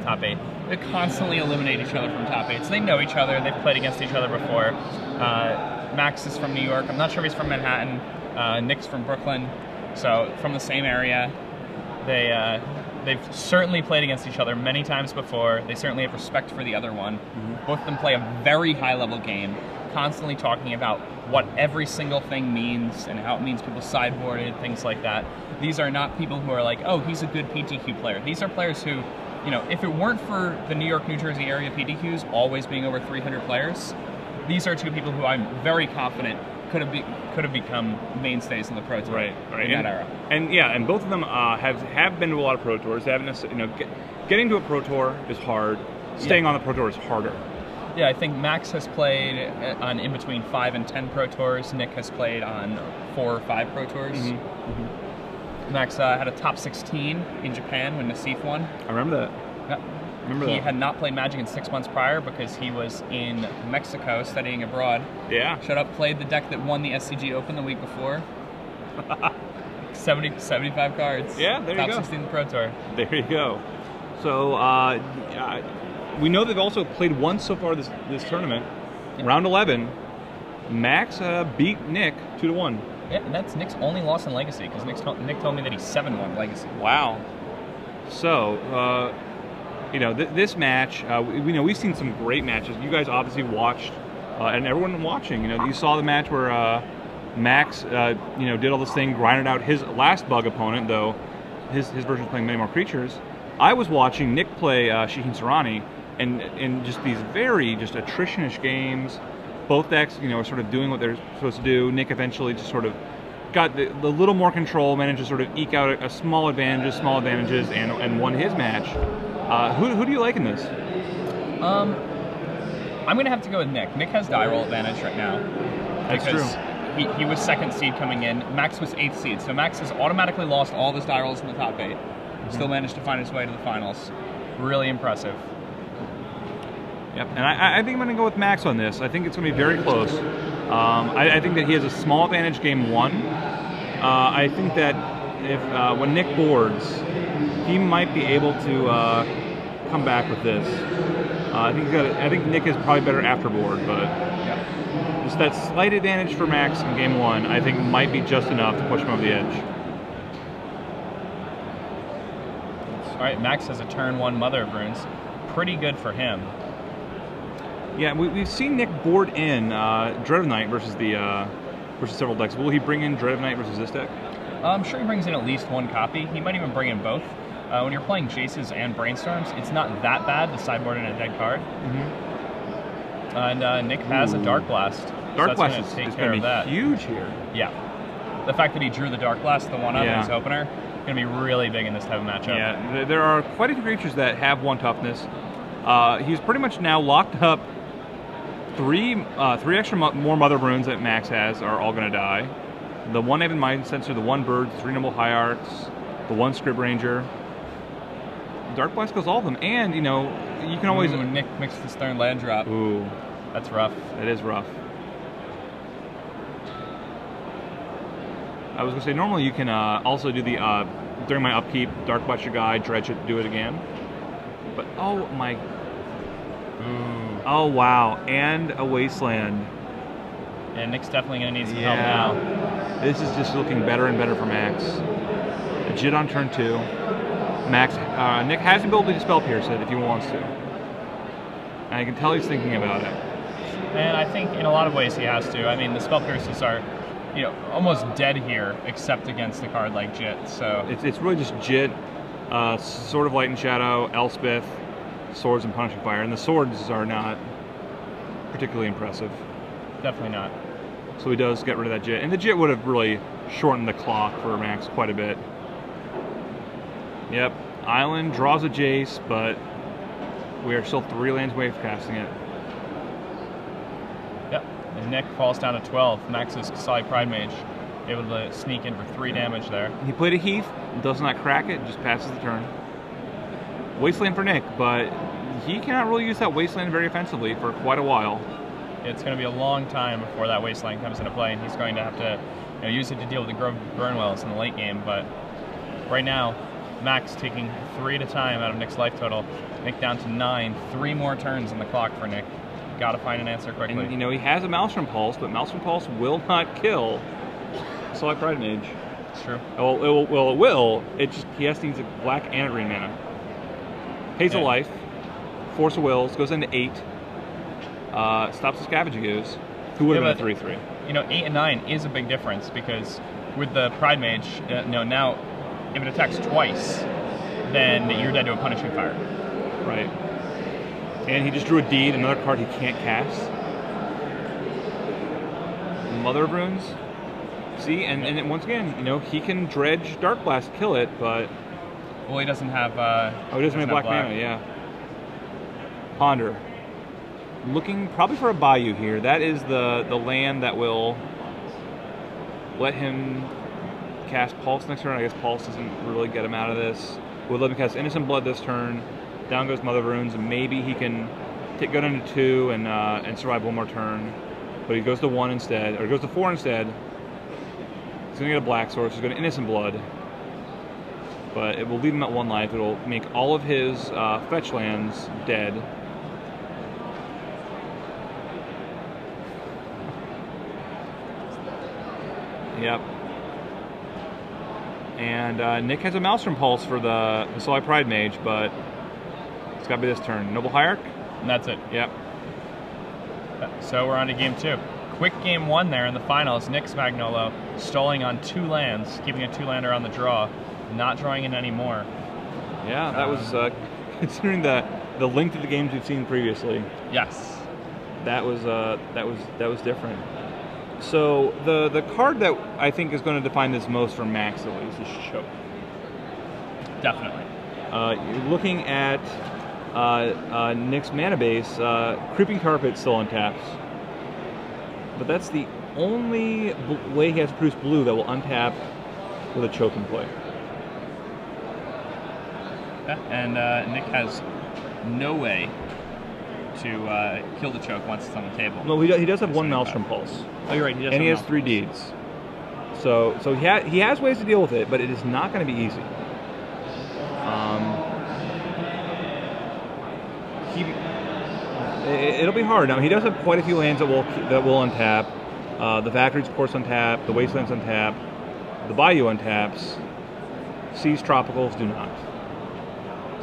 top 8. They constantly eliminate each other from top 8s. So they know each other. They've played against each other before. Max is from New York. I'm not sure if he's from Manhattan. Nick's from Brooklyn. So from the same area. They've certainly played against each other many times before. They certainly have respect for the other one. Both of them play a very high-level game, constantly talking about what every single thing means and how it means people sideboarded, things like that. These are not people who are like, oh, he's a good PTQ player. These are players who, you know, if it weren't for the New York, New Jersey area PTQs always being over 300 players, these are two people who I'm very confident could have become mainstays in the Pro Tour in that era. And yeah, and both of them have been to a lot of Pro Tours. They haven't, you know, getting to a Pro Tour is hard. Staying on the Pro Tour is harder. Yeah, I think Max has played on in between 5 and 10 Pro Tours. Nick has played on 4 or 5 Pro Tours. Max had a top 16 in Japan when Nassif won. I remember that. Yeah. He had not played Magic in 6 months prior because he was in Mexico studying abroad. Yeah. Showed up, played the deck that won the SCG Open the week before. 75 cards. Yeah, there you go. Top 16 in the Pro Tour. There you go. So we know they've also played once so far this tournament. Round 11, Max beat Nick 2-1. Yeah, and that's Nick's only loss in Legacy because Nick told me that he's 7-1 Legacy. Wow. So, you know, this match, we know we've seen some great matches. You guys obviously watched, and everyone watching, you know, you saw the match where Max, you know, did all this thing, grinded out his last bug opponent, though his version was playing many more creatures. I was watching Nick play Shiheen Sarani, and just these very just attrition-ish games. Both decks, you know, are sort of doing what they're supposed to do. Nick eventually just sort of got the little more control, managed to sort of eke out a small advantages, and won his match. Who do you like in this? I'm going to have to go with Nick. Nick has die roll advantage right now. That's true. He was 2nd seed coming in. Max was 8th seed. So Max has automatically lost all of his die rolls in the top 8. Still managed to find his way to the finals. Really impressive. Yep, and I think I'm going to go with Max on this. I think it's going to be very close. I think that he has a small advantage game 1. I think that if when Nick boards, he might be able to come back with this. I think Nick is probably better after board, but just that slight advantage for Max in game 1, I think might be just enough to push him over the edge. All right, Max has a turn 1 Mother of Runes. Pretty good for him. Yeah, we've seen Nick board in Dread of Night versus several decks. Will he bring in Dread of Night versus this deck? I'm sure he brings in at least 1 copy. He might even bring in both. When you're playing Jaces and Brainstorms, it's not that bad to sideboard in a dead card. And Nick has a Dark Blast. Dark Blast is going to be huge here. Yeah. The fact that he drew the Dark Blast, the 1-up in his opener, going to be really big in this type of matchup. Yeah, there are quite a few creatures that have 1 toughness. He's pretty much now locked up. 3 extra more Mother Runes that Max has are all going to die. The 1 Aven Mind Sensor, the 1 Bird, 3 Noble High Arts, the 1 Scrib Ranger. Dark Blast kills all of them, and you know you can always. Nick mixed the Stern Land Drop. Ooh, that's rough. That is rough. I was going to say normally you can also do the during my upkeep, Dark Blast your guy, dredge it, do it again. But oh my. Oh wow, and a Wasteland. Yeah, Nick's definitely going to need some help now. This is just looking better and better for Max. A Jit on turn 2. Nick has the ability to Spell Pierce it if he wants to. And I can tell he's thinking about it. And I think in a lot of ways he has to. I mean, the Spell Pierces are, you know, almost dead here, except against a card like Jit. So it's really just Jit, Sword of Light and Shadow, Elspeth, Swords and Punishing Fire, and the swords are not particularly impressive. Definitely not. So he does get rid of that Jit, and the Jit would have really shortened the clock for Max quite a bit. Yep, Island draws a Jace, but we are still 3 lands away from casting it. Yep, and Nick falls down to 12. Max's Kasali Pride Mage able to sneak in for 3 damage there. He played a Heath, does not crack it, just passes the turn. Wasteland for Nick, but he cannot really use that Wasteland very offensively for quite a while. It's going to be a long time before that Wasteland comes into play, and he's going to have to use it to deal with the Grove Burnwells in the late game, but right now, Max taking 3 at a time out of Nick's life total. Nick down to 9. 3 more turns on the clock for Nick. Got to find an answer quickly. And, you know, he has a Maelstrom Pulse, but Maelstrom Pulse will not kill Select Pride Mage. It's true. Well, it will. It just, he has to use a black and a green mana. Pays a life. Force of Wills. Goes into 8. Stops the Scavenging Ooze. Who would have been a 3/3? You know, 8 and 9 is a big difference because with the Pride Mage, now if it attacks twice, then you're dead to a Punishing Fire. Right. And he just drew a Deed, another card he can't cast. Mother of Runes. See, and then once again, you know, he can dredge Dark Blast, kill it, but... Well, he doesn't have... he doesn't have black mana, yeah. Ponder. Looking probably for a Bayou here. That is the land that will let him cast Pulse next turn. I guess Pulse doesn't really get him out of this. We'll let him cast Innocent Blood this turn. Down goes Mother of Runes, and maybe he can go down to 2 and survive one more turn. But he goes to 1 instead, or he goes to 4 instead. He's going to get a Black Source. He's going to Innocent Blood. But it will leave him at 1 life. It will make all of his fetch lands dead. Yep. And Nick has a Maelstrom Pulse for the Solai Pride Mage, but it's got to be this turn. Noble Hierarch? And that's it. Yep. So we're on to game 2. Quick game 1 there in the finals. Nick Spagnolo stalling on 2 lands, keeping a 2-lander on the draw, not drawing in any more. Yeah, that was, considering the length of the games we've seen previously. Yes. That was different. So the card that I think is going to define this most for Max at least is Choke. Definitely. You're looking at Nick's mana base. Creeping Carpet still untaps, but that's the only way he has to produce blue that will untap with a Choke in play. Yeah, and Nick has no way to kill the Choke once it's on the table. No, he does have 1 Maelstrom Pulse. Oh, you're right. He does. And he has 3 Deeds. So he has ways to deal with it, but it is not going to be easy. It'll be hard. Now he does have quite a few lands that will untap. The Factories, of course, untap. The Wastelands untap. The Bayou untaps. Seas Tropicals do not.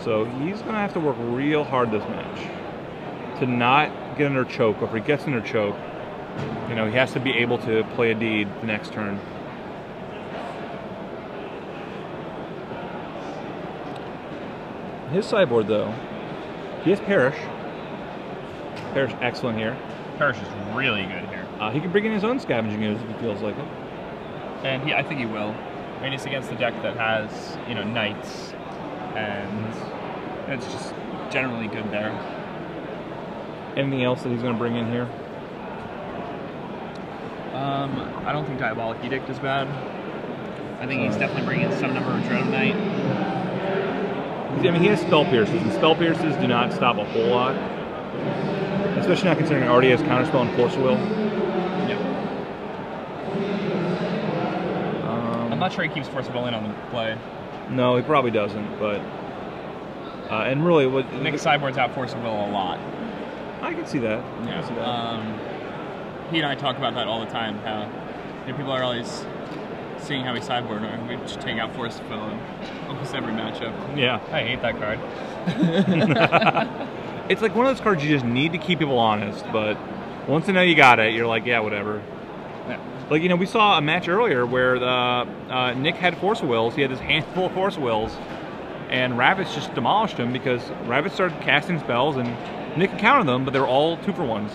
So he's going to have to work real hard this match to not get under Choke. Or if he gets under Choke, you know, he has to be able to play a Deed the next turn. His sideboard, though, he has Perish. Perish, excellent here. Perish is really good here. He can bring in his own Scavenging Ooze if he feels like it. And I think he will. I mean, he's against the deck that has, you know, Knights, and it's just generally good there. Anything else that he's going to bring in here? I don't think Diabolic Edict is bad. I think he's definitely bringing some number of Dread of Night. I mean, he has Spell Pierces, and Spell Pierces do not stop a whole lot. Especially not considering he already has Counterspell and Force of Will. Yep. I'm not sure he keeps Force of Will in on the play. No, he probably doesn't, but... and really, what... Nick sideboards out Force of Will a lot. I can see that. Yeah. I can see that. He and I talk about that all the time, how you know, people are always seeing how we sideboard, and we just take out Force of Will in almost every matchup. Yeah. I hate that card. It's like one of those cards you just need to keep people honest, but once they know you got it, you're like, yeah, whatever. Yeah. Like, you know, we saw a match earlier where Nick had Force of Wills. He had this handful of Force of Wills, and Ravitz just demolished him because Ravitz started casting spells, and Nick could counter them, but they were all 2-for-1s.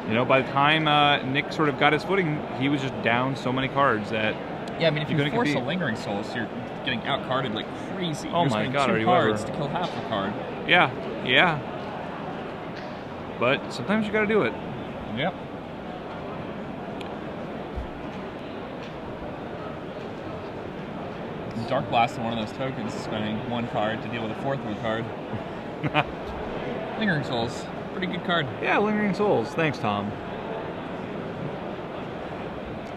You know, by the time Nick sort of got his footing, he was just down so many cards that... Yeah, I mean, if you force a Lingering Souls, you're getting out-carded like crazy. Oh my god, are you ever? 2 cards to kill half a card. Yeah, yeah. But sometimes you gotta do it. Yep. Dark Blast is one of those tokens, spending 1 card to deal with a 4th of a card. Lingering Souls, pretty good card. Yeah, Lingering Souls. Thanks, Tom.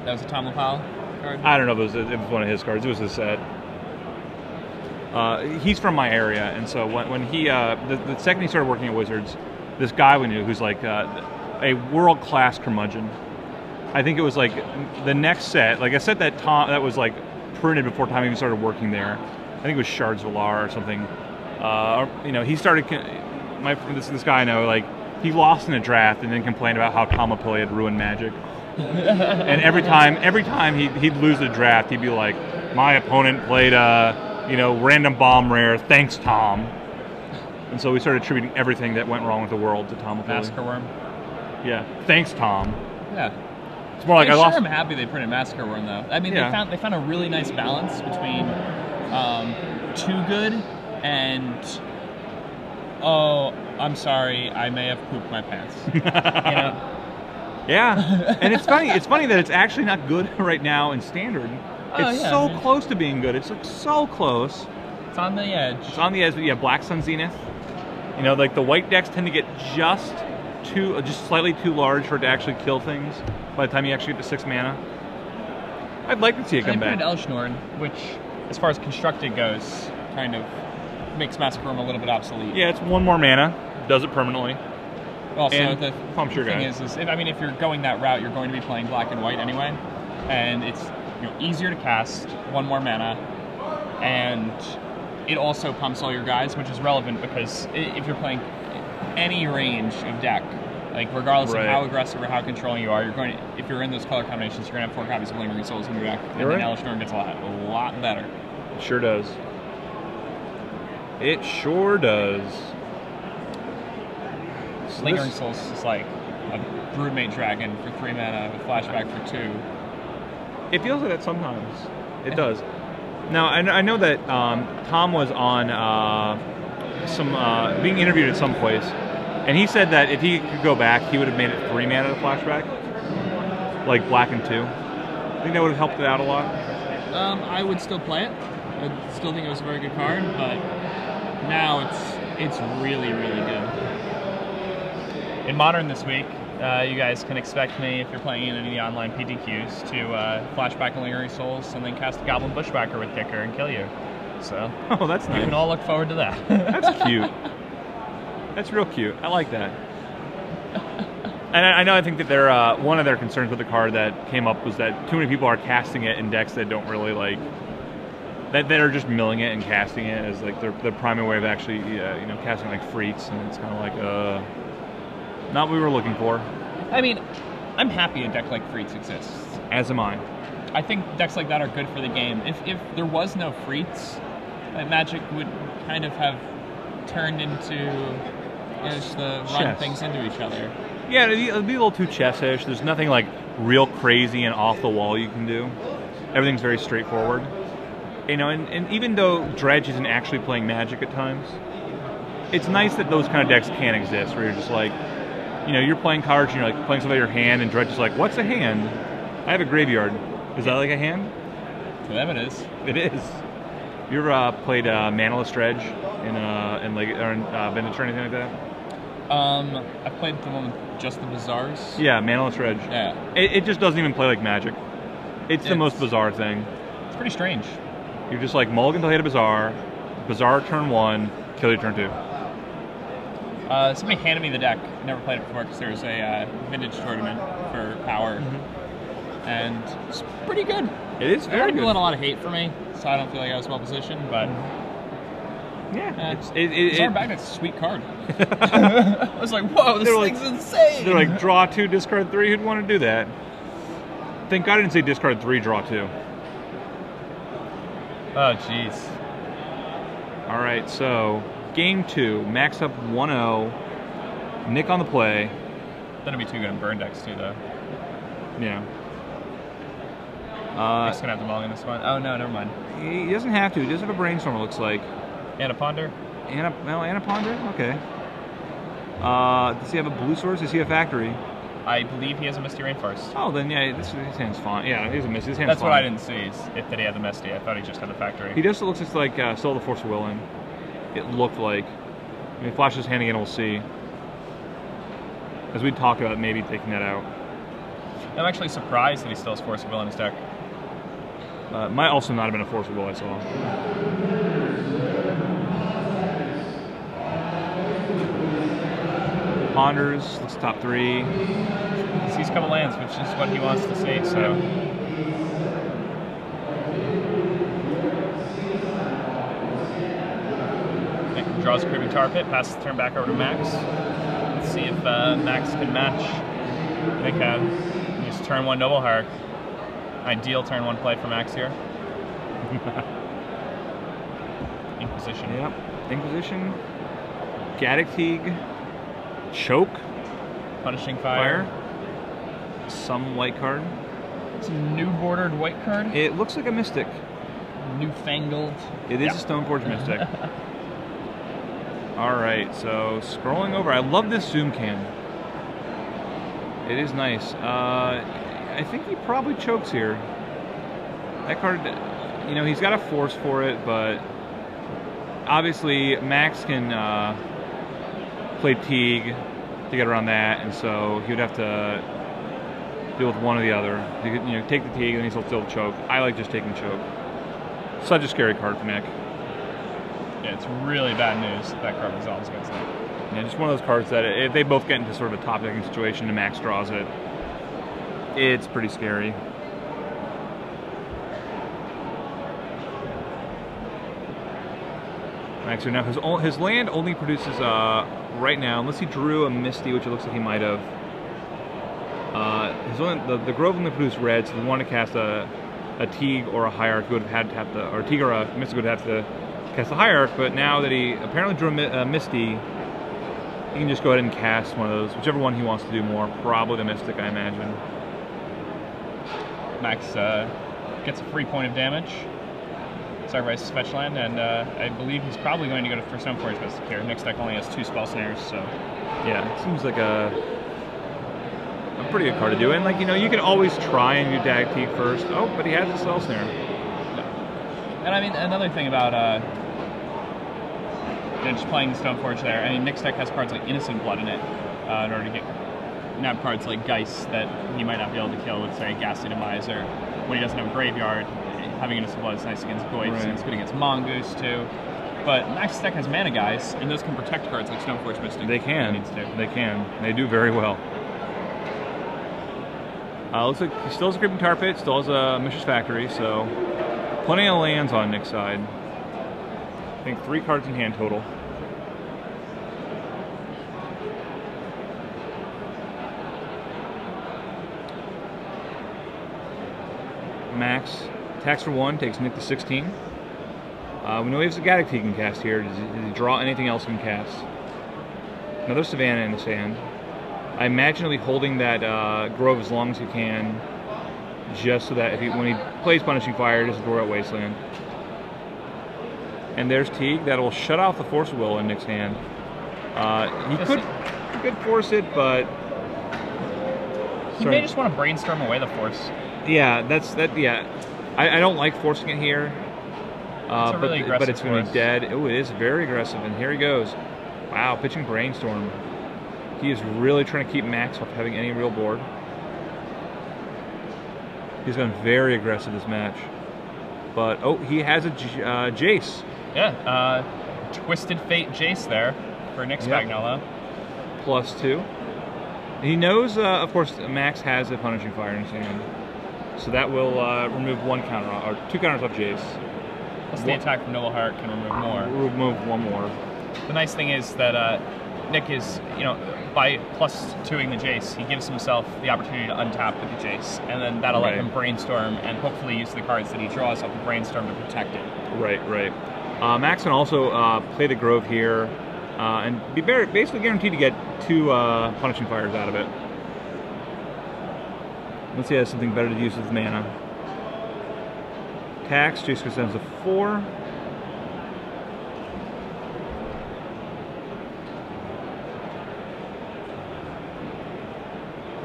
That was a Tom LaPal card? I don't know if it was one of his cards. It was his set. he's from my area, and so when he the second he started working at Wizards, this guy we knew who's like a world-class curmudgeon. I think it was like the next set, like a set that was like printed before Tom even started working there. I think it was Shards Valar or something. He started. This guy I know, like he lost in a draft and then complained about how Tom Apilli had ruined Magic. And every time he'd lose the draft, he'd be like, "My opponent played random bomb rare. Thanks, Tom." And so we started attributing everything that went wrong with the world to Tom Apilli. Massacre Worm. Yeah. Thanks, Tom. Yeah. It's more like I'm happy they printed Massacre Worm though. I mean, Yeah. they found a really nice balance between too good and I'm sorry, I may have pooped my pants. Yeah, and it's funny. It's funny that it's actually not good right now in Standard. It's so close to being good. It's like so close. It's on the edge. It's on the edge. But yeah, Black Sun Zenith. Like the white decks tend to get just slightly too large for it to actually kill things by the time you actually get to 6 mana. I'd like to see it come back. They printed Elshnorn, which, as far as constructed goes, kind of makes Massacre Worm a little bit obsolete. Yeah, it's 1 more mana. Does it permanently. Also, and the thing is if you're going that route, you're going to be playing black and white anyway, and it's easier to cast, 1 more mana, and it also pumps all your guys, which is relevant because if you're playing any range of deck, like regardless of how aggressive or how controlling you are, if you're in those color combinations, you're going to have 4 copies of Lingering Souls in your deck, and then Elshnorn gets a lot better. It sure does. It sure does. Lingering Souls is like a Broodmate Dragon for 3 mana with flashback for 2. It feels like that sometimes. It does. Now, I know that Tom was on being interviewed at some place, and he said that if he could go back, he would have made it 3 mana to flashback, like black and 2. I think that would have helped it out a lot. I would still play it. I still think it was a very good card, but now it's really, really good. In Modern this week, you guys can expect me, if you're playing in any of the online PTQs, to flashback a Lingering Souls and then cast a Goblin Bushwhacker with Kicker and kill you. So, that's nice. You can all look forward to that. That's cute. That's real cute. I like that. And I think that one of their concerns with the card that came up was that too many people are casting it in decks that don't really like, that are just milling it and casting it as like their primary way of actually, casting like Freets, and it's kind of like, not what we were looking for. I mean, I'm happy a deck like Freets exists. As am I. I think decks like that are good for the game. If there was no Freets, Magic would kind of have turned into just the run things into each other. Yeah, it'd be a little too chess-ish. There's nothing like real crazy and off the wall you can do. Everything's very straightforward. And even though Dredge isn't actually playing Magic at times, it's nice that those kind of decks can exist, where you're just like, you're playing cards and you're like playing something in your hand, and Dredge is like, "What's a hand? I have a graveyard. Is that like a hand?" To them, it is. It is. You ever played Manaless Dredge in Vintage or anything like that? I played the one with just the Bazaars. Yeah, Manaless Dredge. Yeah. It just doesn't even play like Magic. It's the most bizarre thing. It's pretty strange. You're just like mulligan till you hit a Bazaar turn 1, kill you turn 2. Somebody handed me the deck. Never played it before because there was a vintage tournament for Power, and it's pretty good. It is very good. People had a lot of hate for me, so I don't feel like I was well positioned. But yeah, it's a sweet card. I was like, whoa, this thing's insane. They're like, draw 2, discard 3. Who'd want to do that? Thank God I didn't say discard 3, draw 2. Oh, jeez. All right, so game 2, Max up 1-0. Nick on the play. That'd be too good in burn decks too, though. Yeah. Nick's gonna have to mulligan this one. Oh no, never mind. He doesn't have to. He does have a brainstorm, it looks like. And a ponder. And a ponder. Okay. Does he have a blue source? Does he have factory? I believe he has a Misty Rainforest. Oh, then yeah, his hand's fine. Yeah, he's a Misty. His hand's That's fine. what I didn't see. Is that he had the Misty. I thought he just had the factory. He just looks like still the Force of Will in. It looked like. I mean, flash his hand again, we'll see. As we talked about, maybe taking that out. I'm actually surprised that he still has Force of Will in his deck. Might also not have been a Force of Will I saw. ponders, looks top 3. He sees a couple lands, which is what he wants to see, so. Nick draws a Creeping Tar Pit, passes the turn back over to Max. Let's see if Max can match Nick had. Just turn 1 Noble Hierarch. Ideal turn 1 play for Max here. Inquisition. Yep. Inquisition. Gaddock Teague. Choke. Punishing Fire. Some white card. It's a new bordered white card. It looks like a Mystic. Newfangled. It is a Stoneforge Mystic. Alright, so scrolling over. I love this zoom cam. It is nice. I think he probably chokes here. That card, you know, he's got a force for it, but obviously Max can play Teague to get around that, and so he would have to deal with one or the other. He could, you know, take the Teague, and he'll still choke. I like just taking choke. Such a scary card for Nick. Yeah, it's really bad news that card resolves against Nick. Yeah, just one of those cards that if they both get into sort of a top decking situation and Max draws it, it's pretty scary. Maxwell now, his land only produces, right now, unless he drew a Misty, which it looks like he might have, the Grove only produced red, so if he wanted to cast a Teague or a Hierarch, he would have had to have to, or a Teague or a Mystic would have to cast a Hierarch, but now that he apparently drew a Misty, he can just go ahead and cast one of those, whichever one he wants to do more, probably the Mystic, I imagine. Max gets a free point of damage. Sacrifices fetch land, and I believe he's probably going to go for Stoneforge Mystic here. Nick's deck only has 2 spell snares, so. Yeah, it seems like a pretty good card to do. And, like, you know, you can always try and do Gaddock Teague first. Oh, but he has a spell snare. Yeah. And I mean, another thing about you know, just playing Stoneforge there, I mean, Nick's deck has cards like Innocent Blood in it in order to get nab cards like Geist that he might not be able to kill with, say, Ghastly Demise, or when he doesn't have a graveyard, having Innocent Blood is nice against Goyts, right. And it's good against Mongoose too. But Max's deck has mana guys, and those can protect cards like Stoneforge Mystic. They can. They can. They do very well. Looks like he still has a Creeping Tar Pit, still has a Mishra's Factory, so plenty of lands on Nick's side. I think 3 cards in hand total. Max attacks for 1, takes Nick to 16. We know he has a Gaddock Teague he can cast here. Does he draw anything else he can cast? Another Savannah in his hand. I imagine he'll be holding that Grove as long as he can, just so that when he plays Punishing Fire, he doesn't throw out Wasteland. And there's Teague. That'll shut off the Force of Will in Nick's hand. He could force it, but he may just want to brainstorm away the force. Yeah, yeah, I don't like forcing it here. It's a really aggressive but it's going to force. be dead. Oh, it is very aggressive, and here he goes. Wow, pitching Brainstorm. He is really trying to keep Max off having any real board. He's gone very aggressive this match. But, oh, he has a Jace. Yeah, Twisted Fate Jace there for Nick Spagnolo. +2. He knows, of course, Max has a Punishing Fire in his hand. So that will remove 1 counter, or 2 counters off Jace. Plus the attack from Noble Heart can remove more. Remove 1 more. The nice thing is that Nick is, you know, by +2ing the Jace, he gives himself the opportunity to untap with the Jace, and then that'll let him brainstorm and hopefully use the cards that he draws off the brainstorm to protect it. Right. Max can also play the Grove here and be basically guaranteed to get 2 Punishing Fires out of it. Let's see, he has something better to use with mana. Tax, Jace goes down to 4.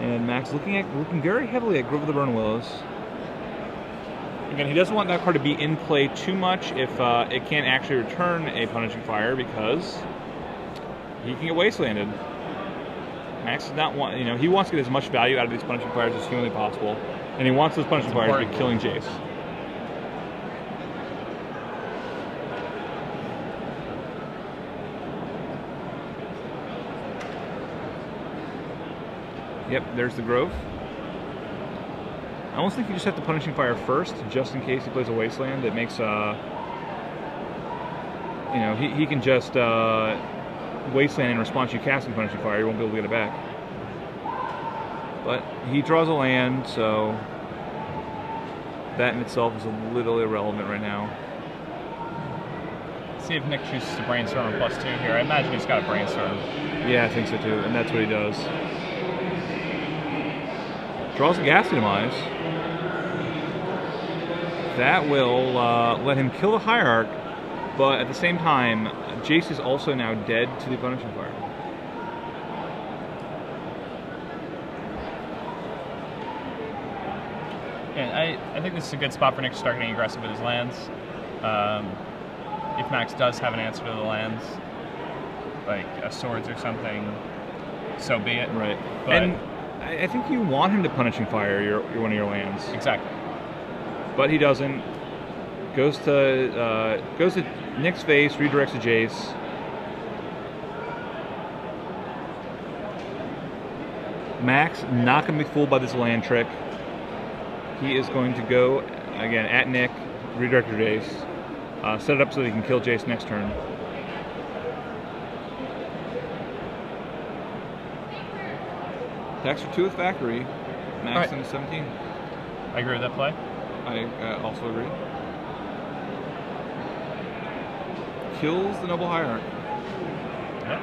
And Max looking very heavily at Grove of the Burn Willows. Again, he doesn't want that card to be in play too much if it can't actually return a Punishing Fire, because he can get wastelanded. Max does not want, you know, he wants to get as much value out of these Punishing Fires as humanly possible, and he wants those Punishing Fires to be killing Jace. Yep, there's the Grove. I almost think you just have to Punishing Fire first, just in case he plays a Wasteland. That makes, you know, he can just Wasteland in response to you casting Punishing Fire. You won't be able to get it back. But he draws a land, so that in itself is a little irrelevant right now. See if Nick chooses to Brainstorm a +2 here. I imagine he's got a Brainstorm. Yeah, I think so too, and that's what he does. Draws a Ghastly Demise. That will let him kill the Hierarch, but at the same time, Jace is also now dead to the Punishing Fire. Yeah, I think this is a good spot for Nick to start getting aggressive with his lands. If Max does have an answer to the lands, like a Swords or something, so be it. Right. But and I think you want him to Punishing Fire one of your lands. Exactly. But he doesn't. Goes to Nick's face, redirects to Jace. Max not going to be fooled by this land trick. He is going to go, again, at Nick, redirect to Jace. Set it up so that he can kill Jace next turn. Attacks for 2 with Factory. Max into 17. I agree with that play. I also agree. Kills the Noble Hierarch. Yep.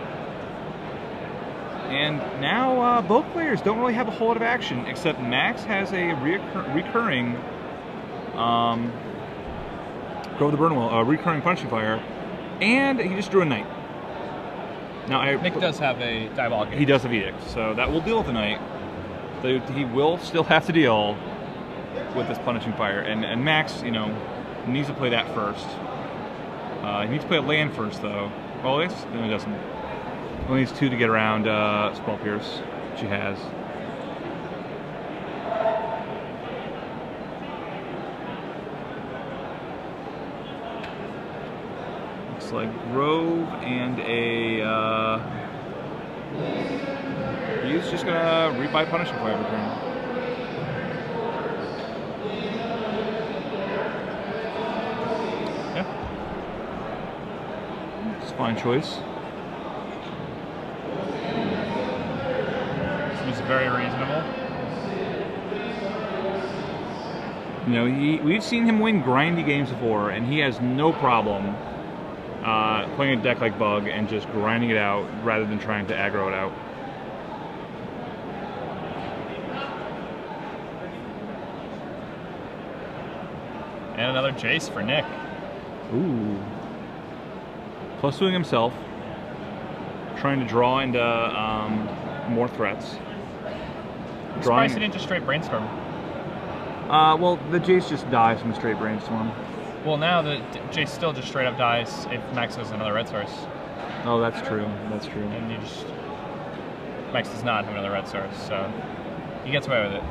And now both players don't really have a whole lot of action, except Max has a recurring Grove of the Burnwell, recurring Punishing Fire, and he just drew a Knight. Now Nick does have a Diabolic. He does have Edict, so that will deal with the Knight. He will still have to deal with this Punishing Fire, and Max, you know, needs to play that first. He needs to play a land first, though. Well, no, he doesn't. He only needs 2 to get around Spell Pierce, which he has. Looks like Grove and a... he's just going to rebuy Punishing Fire every turn. Fine choice. Seems very reasonable. You know, we've seen him win grindy games before, and he has no problem playing a deck like Bug and just grinding it out rather than trying to aggro it out. And another Jace for Nick. Ooh. Plus doing himself, trying to draw into more threats. I'm surprised he didn't just straight Brainstorm. Well, the Jace just dies from a straight Brainstorm. Well, now the Jace still just straight up dies if Max has another red source. Oh, that's true. That's true. And you just... Max does not have another red source, so he gets away with it.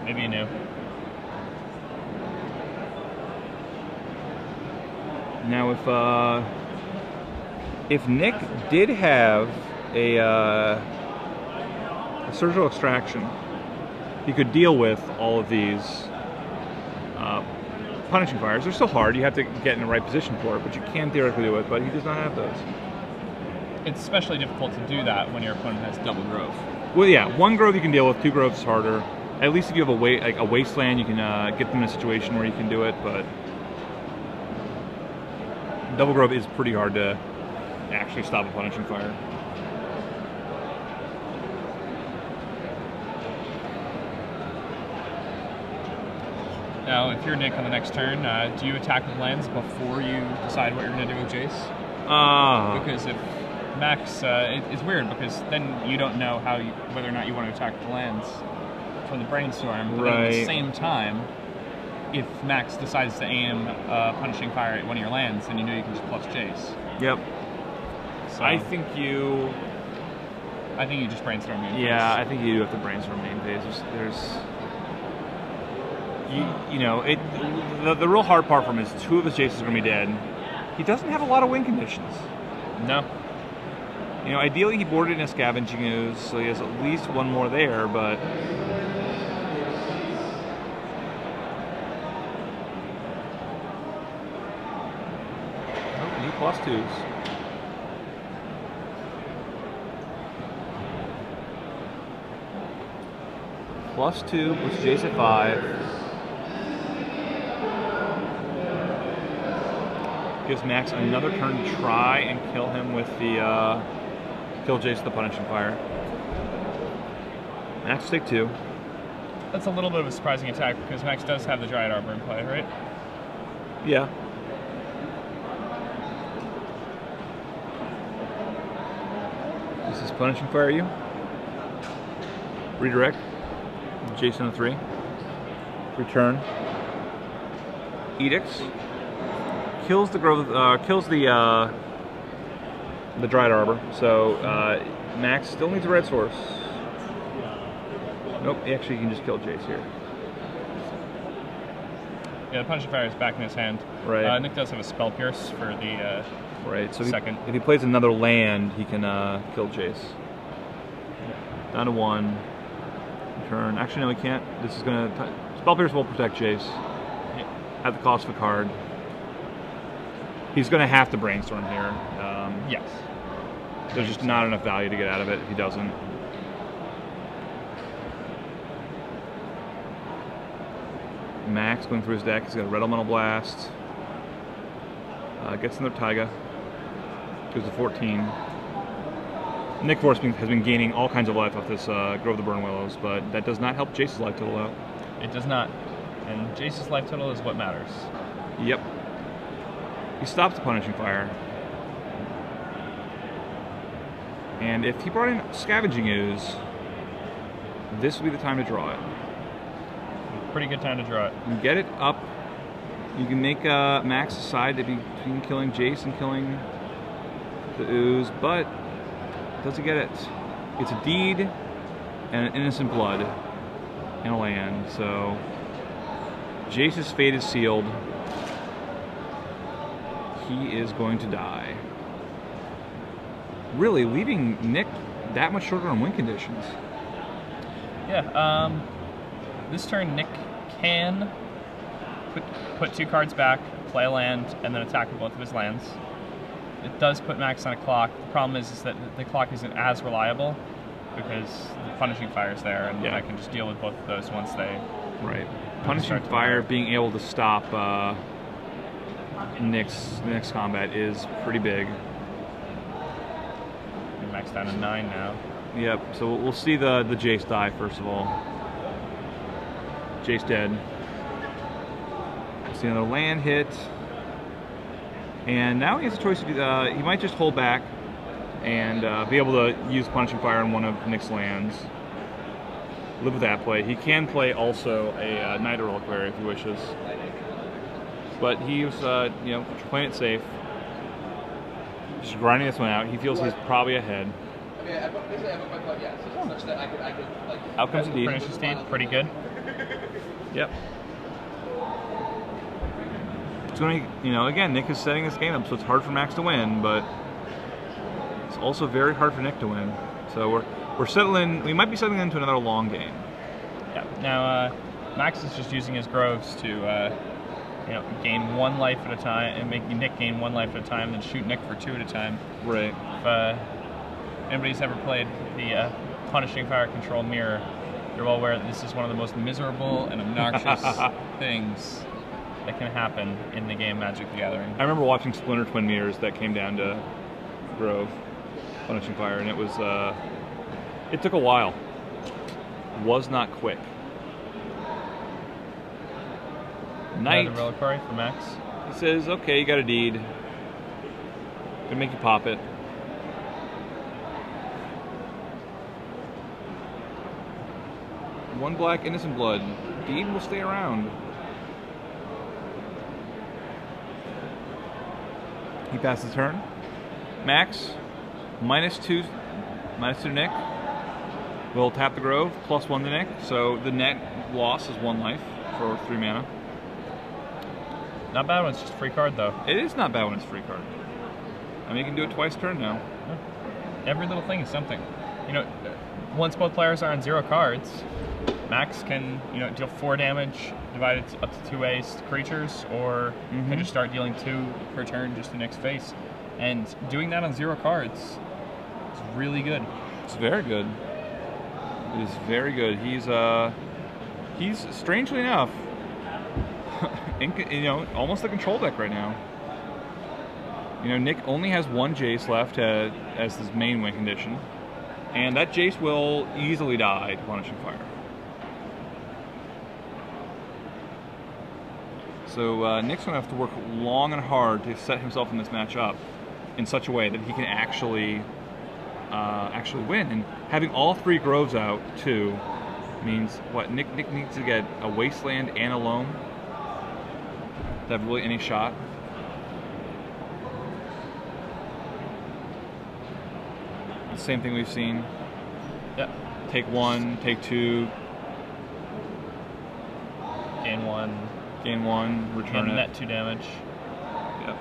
Maybe you knew. Now, if Nick did have a Surgical Extraction, he could deal with all of these Punishing Fires. They're still hard. You have to get in the right position for it, but you can theoretically do it, but he does not have those. It's especially difficult to do that when your opponent has double Grove. Well, yeah, 1 Grove you can deal with, 2 Groves is harder. At least if you have a Wasteland, you can get them in a situation where you can do it, but double Grove is pretty hard to actually stop a Punishing Fire. Now, if you're Nick on the next turn, do you attack with lands before you decide what you're going to do with Jace? Because if Max, it's weird because then you don't know whether or not you want to attack the lands from the Brainstorm. But then at the same time, if Max decides to aim Punishing Fire at one of your lands, then you know you can just plus Jace. Yep. So I think you just Brainstorm main phase. Yeah, I think you do have to Brainstorm main phase. You know, the real hard part for him is 2 of his Jaces are going to be dead. He doesn't have a lot of win conditions. No. You know, ideally he boarded in a Scavenging Ooze, so he has at least one more there, but... Oh, he +2s. +2 puts Jace at 5. Gives Max another turn to try and kill him with the kill Jace with the Punishing Fire. Max take 2. That's a little bit of a surprising attack because Max does have the Dryad Arbor in play, right? Yeah. This is Punishing Fire you. Redirect. Jason a 3. Return. Edicts. Kills the growth. Kills the Dryad Arbor. So Max still needs a red source. Nope. Actually, you can just kill Jace here. Yeah, the Punishing Fire is back in his hand. Right. Nick does have a Spell Pierce for the right. So second. If he plays another land, he can kill Jace. Down to 1. Turn. Actually, no, he can't. This is gonna. Spell Pierce will protect Jace at the cost of a card. He's gonna have to Brainstorm here. Yes. There's just not enough value to get out of it if he doesn't. Max going through his deck. He's got a Red Elemental Blast. Gets another Taiga. Goes to 14. Nick Force has been gaining all kinds of life off this Grove the Burn Willows, but that does not help Jace's life total out. It does not. And Jace's life total is what matters. Yep. He stops the Punishing Fire. And if he brought in Scavenging Ooze, this would be the time to draw it. Pretty good time to draw it. You get it up. You can make Max decide to be between killing Jace and killing the Ooze, but does he get it? It's a deed and an Innocent Blood and a land, so Jace's fate is sealed. He is going to die. Really, leaving Nick that much shorter on win conditions. Yeah, this turn Nick can put 2 cards back, play a land, and then attack with both of his lands. It does put Max on a clock. The problem is that the clock isn't as reliable because the Punishing Fire is there, and I can just deal with both of those once they... Right. Punishing Fire, being able to stop Nick's combat is pretty big. Max down to 9 now. Yep, so we'll see the Jace die first of all. Jace dead. We'll see another land hit. And now he has a choice. He might just hold back and be able to use Punishing Fire on one of Nick's lands. Live with that play. He can play also a Night Reliquary if he wishes. But he was, you know, playing it safe. Just grinding this one out. He feels he's probably ahead. Out comes the deed. Finishes deed, pretty good. Yep. It's going to, you know, again, Nick is setting this game up, so it's hard for Max to win, but it's also very hard for Nick to win. So we're settling. We might be settling into another long game. Yeah. Now Max is just using his groves to, you know, gain 1 life at a time and make Nick gain 1 life at a time, then shoot Nick for 2 at a time. Right. If anybody's ever played the Punishing Fire Control Mirror, you're well aware that this is one of the most miserable and obnoxious things that can happen in the game Magic the Gathering. I remember watching Splinter Twin Mirrors that came down to Grove, Punishing Fire, and it was, it took a while. Was not quick. Night. Another Reliquary for Max. He says, okay, you got a deed. Gonna make you pop it. One black, Innocent Blood. Deed will stay around. He passes turn. Max, -2 to Nick. Will tap the Grove, +1 to Nick. So the net loss is 1 life for 3 mana. Not bad when it's just a free card, though. It is not bad when it's a free card. I mean, you can do it twice a turn now. Yeah. every little thing is something. You know, once both players are on 0 cards, Max can, you know, deal 4 damage divided up to 2 ways to creatures, or can just start dealing 2 per turn just to Nick's face. And doing that on 0 cards is really good. It's very good. It is very good. He's strangely enough, you know, almost the control deck right now. You know, Nick only has 1 Jace left as his main win condition, and that Jace will easily die to Punishing Fire. So Nick's going to have to work long and hard to set himself in this match up in such a way that he can actually win. And having all 3 Groves out too means what? Nick needs to get a Wasteland and a Loam to have really any shot. The same thing we've seen. Yep. Take 1, take 2. Gain 1. Gain 1, return it. Net 2 damage. Yep.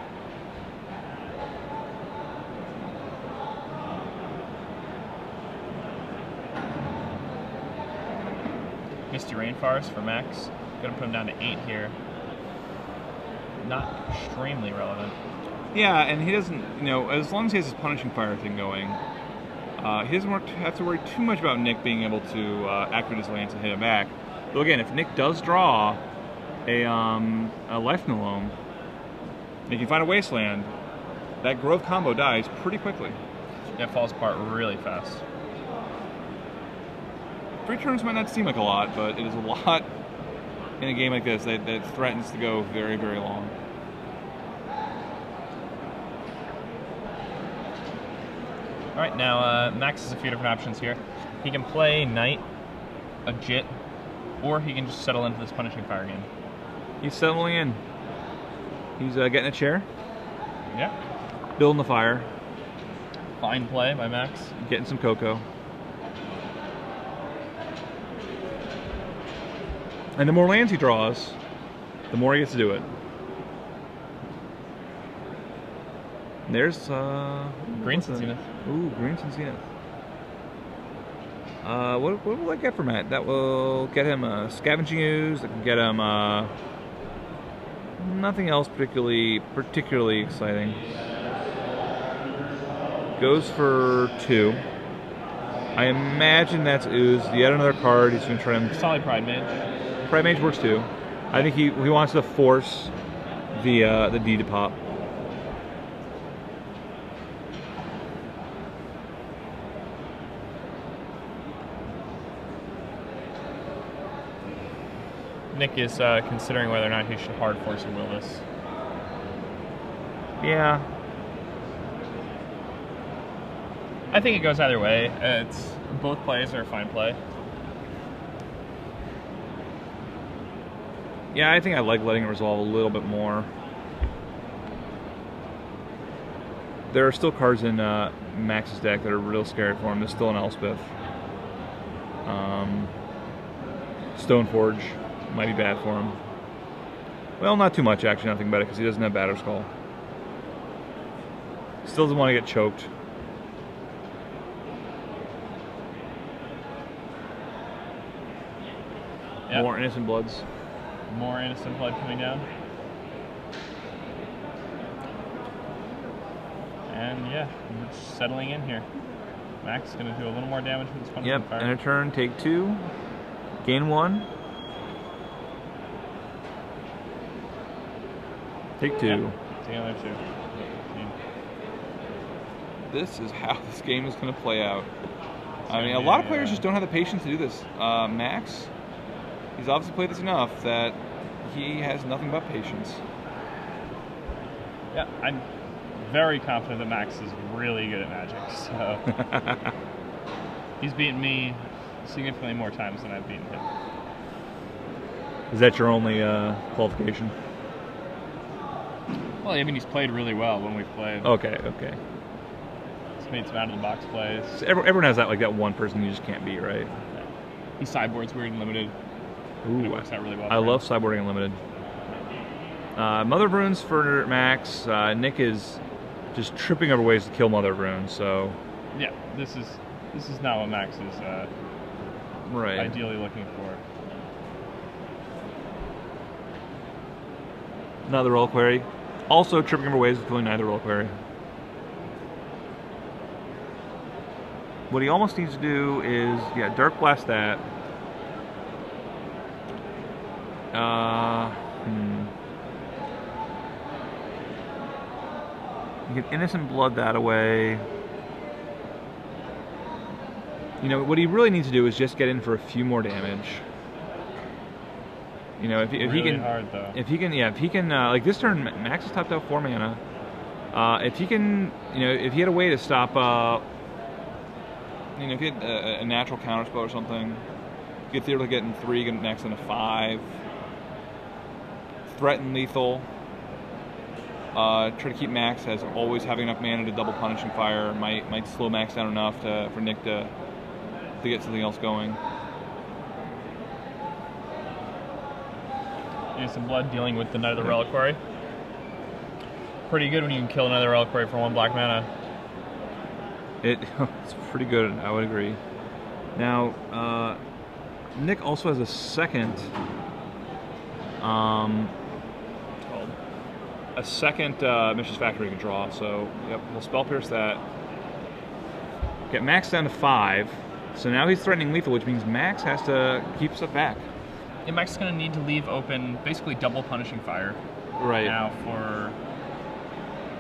Misty Rainforest for Max. Gonna put him down to 8 here. Not extremely relevant. Yeah, and he doesn't, you know, as long as he has his Punishing Fire thing going, he doesn't have to worry too much about Nick being able to activate his lands and hit him back. Though again, if Nick does draw a Life in the Loam, and he can find a Wasteland, that Grove combo dies pretty quickly. It falls apart really fast. 3 turns might not seem like a lot, but it is a lot in a game like this that threatens to go very, very long. Alright, now Max has a few different options here. He can play Knight, a Jit, or he can just settle into this Punishing Fire game. He's settling in. He's getting a chair. Yeah. Building the fire. Fine play by Max. Getting some cocoa. And the more lands he draws, the more he gets to do it. And there's Green Zenith. Ooh, Green Zenith. What will that get for Matt? That will get him a Scavenging Ooze. That can get him nothing else particularly exciting. Goes for 2. I imagine that's Ooze. Yet another card. He's going to try him. Solid Pride Mage. Pride Mage works too. I think he wants to force the D to pop. Nick is considering whether or not he should hard force or will this. Yeah. I think it goes either way. Both plays are a fine play. Yeah, I think I like letting it resolve a little bit more. There are still cards in Max's deck that are real scary for him. There's still an Elspeth. Stoneforge might be bad for him. Well, not too much actually, nothing about it, because he doesn't have Batterskull. Still doesn't want to get choked. Yep. More Innocent Bloods. More Innocent Blood coming down. And yeah, we're just settling in here. Max is going to do a little more damage with this Punishing Fire. End of turn, take 2. Gain 1. Take 2. Yeah, take another 2. This is how this game is going to play out. I mean, a lot of players just don't have the patience to do this. Max, he's obviously played this enough that he has nothing but patience. Yeah, I'm very confident that Max is really good at Magic, so he's beaten me significantly more times than I've beaten him. Is that your only qualification? Well, I mean, he's played really well when we've played. Okay. He's made some out-of-the-box plays. So everyone has that one person you just can't beat, right? Yeah. He sideboards weird and limited. Ooh, and it works out really well. I love sideboarding unlimited. Mother of Runes for Max. Nick is just tripping over ways to kill Mother of Runes, so Yeah, this is not what Max is right. ideally looking for. Another reliquary. Also, tripping over waves is killing neither reliquary. What he almost needs to do is, yeah, Dark Blast that. You get Innocent Blood that away. You know, what he really needs to do is just get in for a few more damage. You know, if really he can, hard, though. if he can, like this turn, Max is tapped out 4 mana. If he can, you know, if he had a way to stop, you know, if he had a natural counterspell or something, you could theoretically get in 3, get next in a 5, threaten lethal. Try to keep Max as always having enough mana to double Punishing Fire. Might slow Max down enough for Nick to get something else going. Innocent Blood dealing with the Knight of the Reliquary. Pretty good when you can kill another Reliquary for 1 black mana. It's pretty good, I would agree. Now, Nick also has a second, Mishra's Factory he can draw. So, yep, we'll Spell Pierce that. Get Max down to 5. So now he's threatening lethal, which means Max has to keep stuff back. Yeah, Max is going to need to leave open basically double Punishing Fire. Right. Now for...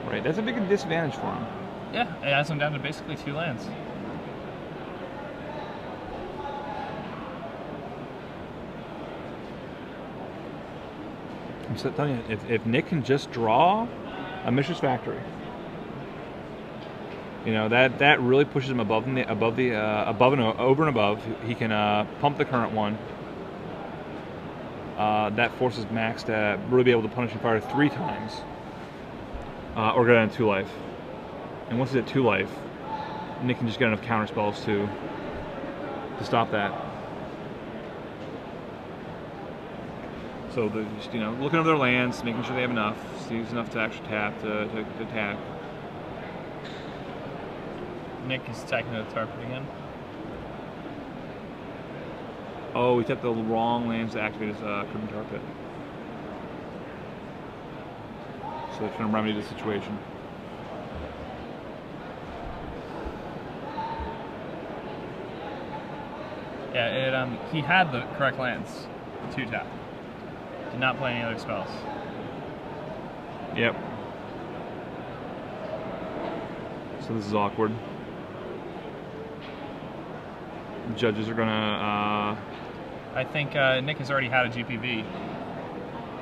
Right, that's a big disadvantage for him. Yeah, it has him down to basically 2 lands. I'm just telling you, if Nick can just draw a Mishra's Factory, you know, that really pushes him above and over and above. He can pump the current one. That forces Max to really be able to Punishing Fire 3 times, or get on 2 life. And once he's at 2 life, Nick can just get enough counter spells to stop that. So they're just, you know, looking over their lands, making sure they have enough, sees enough to actually tap to attack. Nick is attacking the target again. Oh, he tapped the wrong lands to activate his Crimson Tar Pit. So they're trying to remedy the situation. Yeah, he had the correct lands to tap. Did not play any other spells. Yep. So this is awkward. The judges are gonna... I think Nick has already had a GPV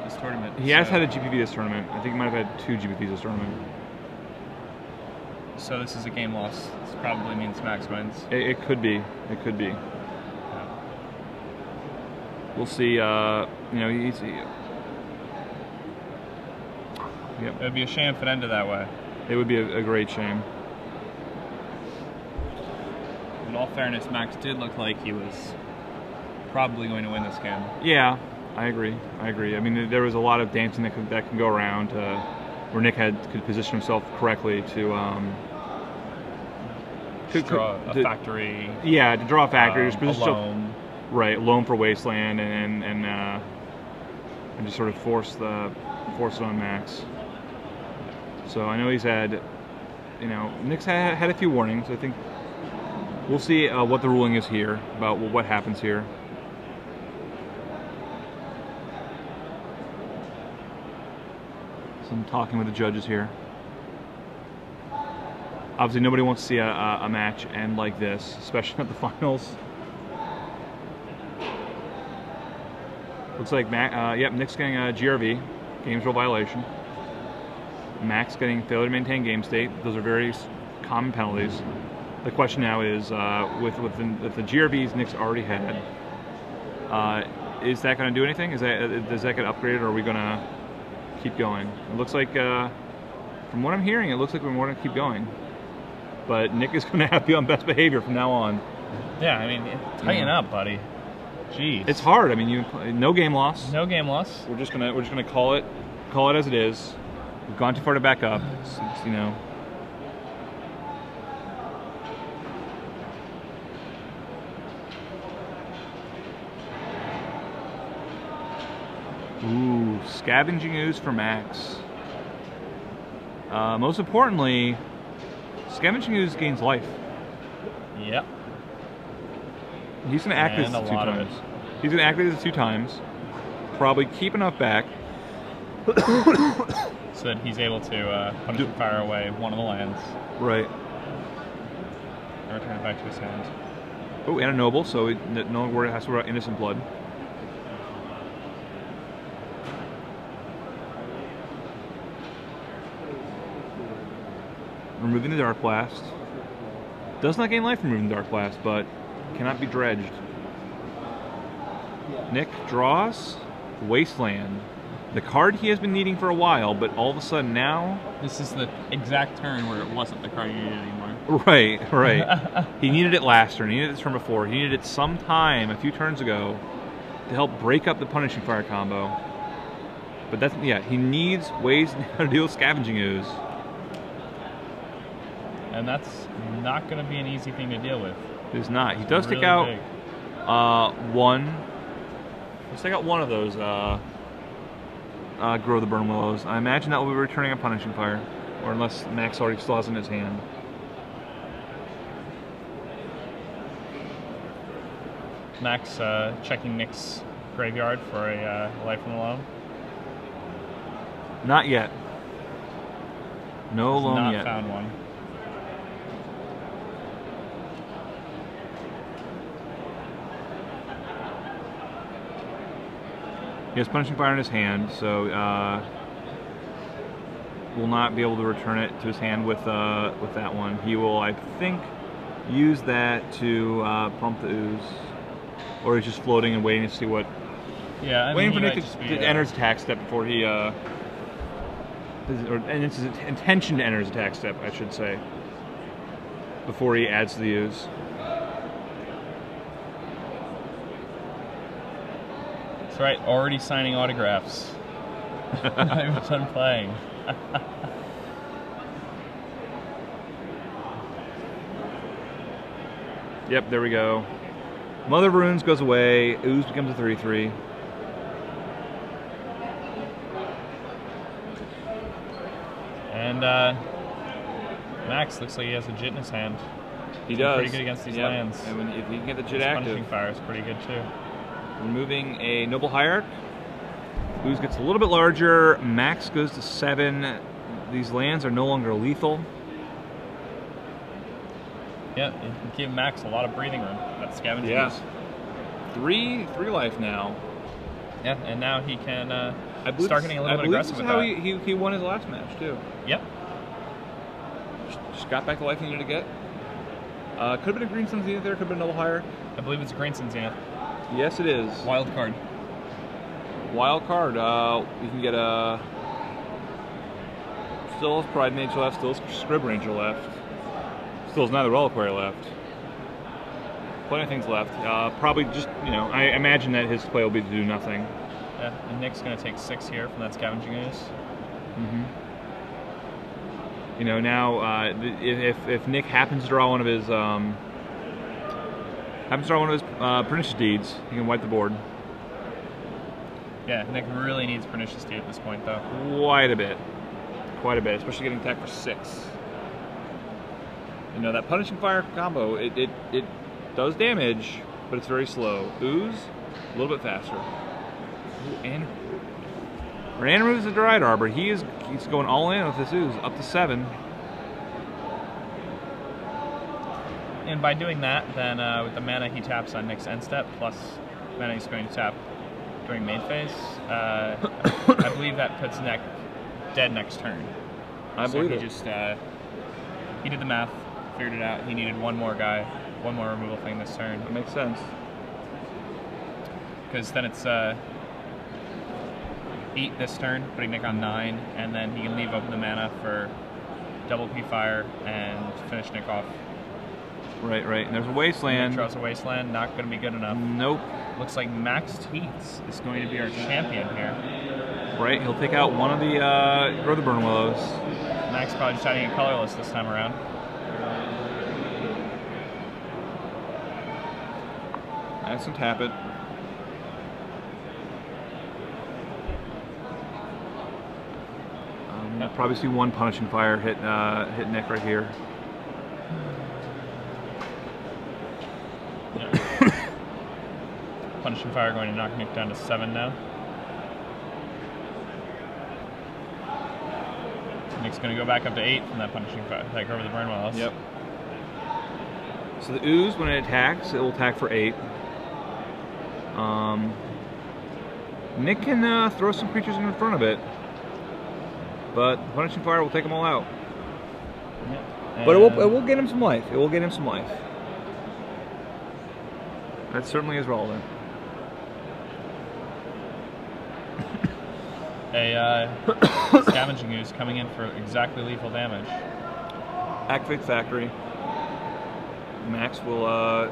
this tournament. He has had a GPV this tournament. I think he might have had 2 GPVs this tournament. So this is a game loss. This probably means Max wins. It could be. It could be. Yeah. We'll see. You know, he's... Yep. It would be a shame if it ended that way. It would be a great shame. In all fairness, Max did look like he was probably going to win this game. Yeah, I agree. I mean, there was a lot of dancing that can go around where Nick could position himself correctly to draw a factory. Yeah, to draw a factory. A loam. Right, loam for Wasteland, and just sort of force it on Max. So I know he's had, you know, Nick's had a few warnings. I think we'll see what the ruling is here about what happens here. So I'm talking with the judges here. Obviously, nobody wants to see a match end like this, especially at the finals. Looks like Nick's getting a GRV, Games Rule Violation. Max getting Failure to Maintain Game State. Those are very common penalties. The question now is, with the GRVs Nick's already had, is that going to do anything? Does that get upgraded, or are we going to keep going? It looks like, from what I'm hearing, it looks like we're going to keep going. But Nick is going to have to be on best behavior from now on. Yeah, I mean, tighten up, buddy. Jeez. It's hard. I mean, no game loss. No game loss. We're just gonna call it as it is. We've gone too far to back up. It's, you know. Ooh, Scavenging Ooze for Max. Most importantly, Scavenging Ooze gains life. Yep. He's going to activate this 2 times. He's going to activate this 2 times. Probably keep enough back. So that he's able to punishing fire away one of the lands. Right. And return it back to his hand. Oh, and a noble, so no word has to worry about innocent blood. Removing the Dark Blast. Does not gain life from removing the Dark Blast, but cannot be dredged. Nick draws Wasteland. The card he has been needing for a while, but all of a sudden now... This is the exact turn where it wasn't the card you needed anymore. Right, right. He needed it last turn. He needed it turn before. He needed it sometime a few turns ago to help break up the Punishing Fire combo. But that's, yeah, he needs ways to deal with Scavenging Ooze. And that's not going to be an easy thing to deal with. It is not. He does really take out one. Let's take out one of those Grow the Burn Willows. I imagine that will be returning a Punishing Fire. Or unless Max already still has it in his hand. Max checking Nick's graveyard for a life from the loam. Not yet. No loam yet. Not found one. He has Punishing Fire in his hand, so will not be able to return it to his hand with that one. He will, I think, use that to pump the ooze, or he's just floating and waiting to see what. Yeah, I waiting mean, for Nick to enter his attack step before he. And it's his intention to enter his attack step, I should say, before he adds to the ooze. That's right, already signing autographs. I'm done playing. Yep, there we go. Mother of Runes goes away. Ooze becomes a 3/3. And Max looks like he has a Jit in his hand. He does. Pretty good against these lands. And if he can get the Jit His active. Punishing Fire is pretty good too. Removing a Noble Hierarch. Ooze gets a little bit larger. Max goes to 7. These lands are no longer lethal. Yeah, it can give Max a lot of breathing room. That's Scavenging. Yeah. 3 life now. Yeah, and now he can start getting a little bit aggressive with how that. he won his last match too. Yep. Just got back the life he needed to get. Could have been a Green Sun Zenith there. Could have been a Noble Hierarch. I believe it's a Green Sun Zenith. Yes, it is. Wild card. Wild card. We can get a. Still has Pride Nature left. Still has Scrib Ranger left. Still has Neither Reliquary left. Plenty of things left. Probably just, I imagine that his play will be to do nothing. Yeah, and Nick's going to take 6 here from that Scavenging Ooze. Now if Nick happens to draw one of his Pernicious Deeds, he can wipe the board. Yeah, Nick really needs Pernicious Deed at this point, though. Quite a bit, especially getting attacked for 6. That Punishing Fire combo, it does damage, but it's very slow. Ooze, a little bit faster. Ooh, and Ran removes the Dryad Arbor. He's going all in with this ooze, up to 7. And by doing that, then with the mana he taps on Nick's end step, plus mana he's going to tap during main phase, I believe that puts Nick dead next turn. I believe it. He did the math, figured it out. He needed one more removal thing this turn. That makes sense. Because then it's 8 this turn, putting Nick on 9, and then he can leave open the mana for double P Fire and finish Nick off. Right. And there's a Wasteland. Nick draws a Wasteland, not going to be good enough. Nope. Looks like Max Tietz is going to be our champion here. Right, he'll take out one of the Grow the Burn Willows. Max probably deciding a colorless this time around. Nice and tap it. Probably see one punishing fire hit Nick right here. Yeah. Punishing fire going to knock Nick down to 7 now. Nick's going to go back up to 8 from that punishing fire. Like over the burn wells. Yep. So the ooze, when it attacks, it will attack for 8. Nick can throw some creatures in front of it, but punishing fire will take them all out. Yep. But it will get him some life. It will get him some life. That certainly is relevant. A scavenging ooze coming in for exactly lethal damage. Activate factory. Max will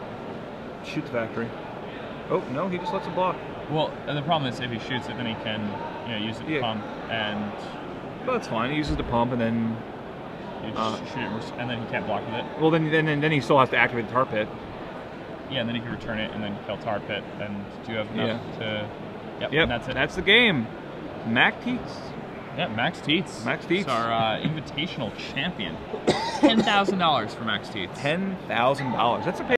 shoot the factory. Oh no, he just lets it block. Well, the problem is if he shoots it, then he can, use it to pump, and But that's fine. He uses the pump, and then you just shoot it, and then he can't block with it. well, then he still has to activate the tar pit. Yeah, and then he can return it and then kill tar pit. And do you have enough to? Yep. Yep. And that's it. That's the game. Mac Tietz. Yeah, Max Tietz. Max Tietz. It's our invitational champion. $10,000 for Max Tietz. $10,000. That's a